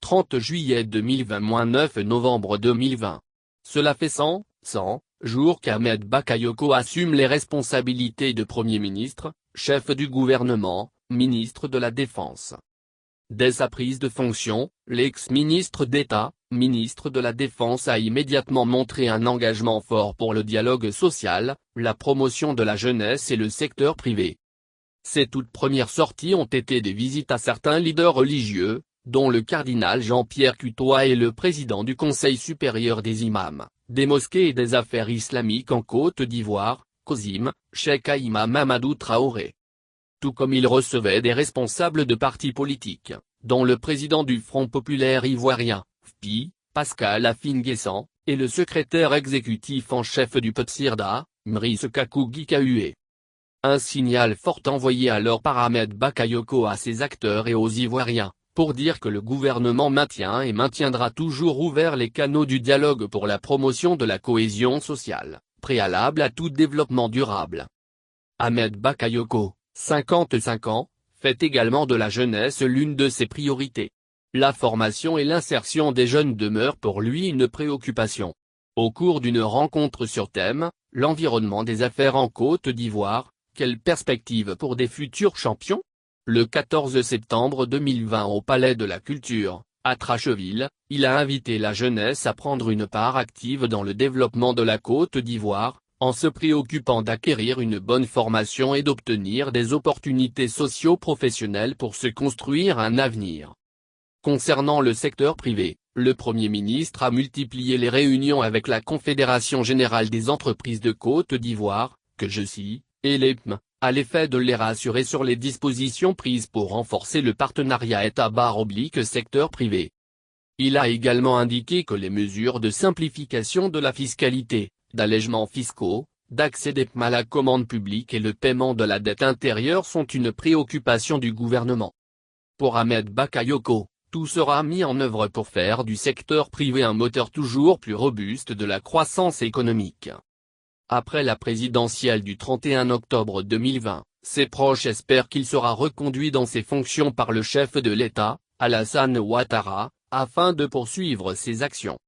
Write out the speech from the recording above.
30 juillet 2020-9 novembre 2020. Cela fait 100 jours qu'Ahmed Bakayoko assume les responsabilités de Premier ministre, chef du gouvernement, ministre de la Défense. Dès sa prise de fonction, l'ex-ministre d'État, ministre de la Défense a immédiatement montré un engagement fort pour le dialogue social, la promotion de la jeunesse et le secteur privé. Ses toutes premières sorties ont été des visites à certains leaders religieux, dont le cardinal Jean-Pierre Cuttois et le président du Conseil supérieur des imams, des mosquées et des affaires islamiques en Côte d'Ivoire, Kozim, Cheikh Imam Mamadou Traoré. Tout comme il recevait des responsables de partis politiques, dont le président du Front populaire ivoirien, FPI, Pascal Afin-Guessant, et le secrétaire exécutif en chef du PETSIRDA, Mriss Kakou Gikaue. Un signal fort envoyé alors par Ahmed Bakayoko à ses acteurs et aux Ivoiriens, pour dire que le gouvernement maintient et maintiendra toujours ouverts les canaux du dialogue pour la promotion de la cohésion sociale, préalable à tout développement durable. Ahmed Bakayoko, 55 ans, fait également de la jeunesse l'une de ses priorités. La formation et l'insertion des jeunes demeurent pour lui une préoccupation. Au cours d'une rencontre sur thème, l'environnement des affaires en Côte d'Ivoire, quelle perspective pour des futurs champions? Le 14 septembre 2020 au Palais de la Culture, à Tracheville, il a invité la jeunesse à prendre une part active dans le développement de la Côte d'Ivoire, en se préoccupant d'acquérir une bonne formation et d'obtenir des opportunités socio-professionnelles pour se construire un avenir. Concernant le secteur privé, le Premier ministre a multiplié les réunions avec la Confédération générale des entreprises de Côte d'Ivoire, que je cite, et l'EPM, à l'effet de les rassurer sur les dispositions prises pour renforcer le partenariat État/secteur privé. Il a également indiqué que les mesures de simplification de la fiscalité, d'allègements fiscaux, d'accès des PME à la commande publique et le paiement de la dette intérieure sont une préoccupation du gouvernement. Pour Ahmed Bakayoko, tout sera mis en œuvre pour faire du secteur privé un moteur toujours plus robuste de la croissance économique. Après la présidentielle du 31 octobre 2020, ses proches espèrent qu'il sera reconduit dans ses fonctions par le chef de l'État, Alassane Ouattara, afin de poursuivre ses actions.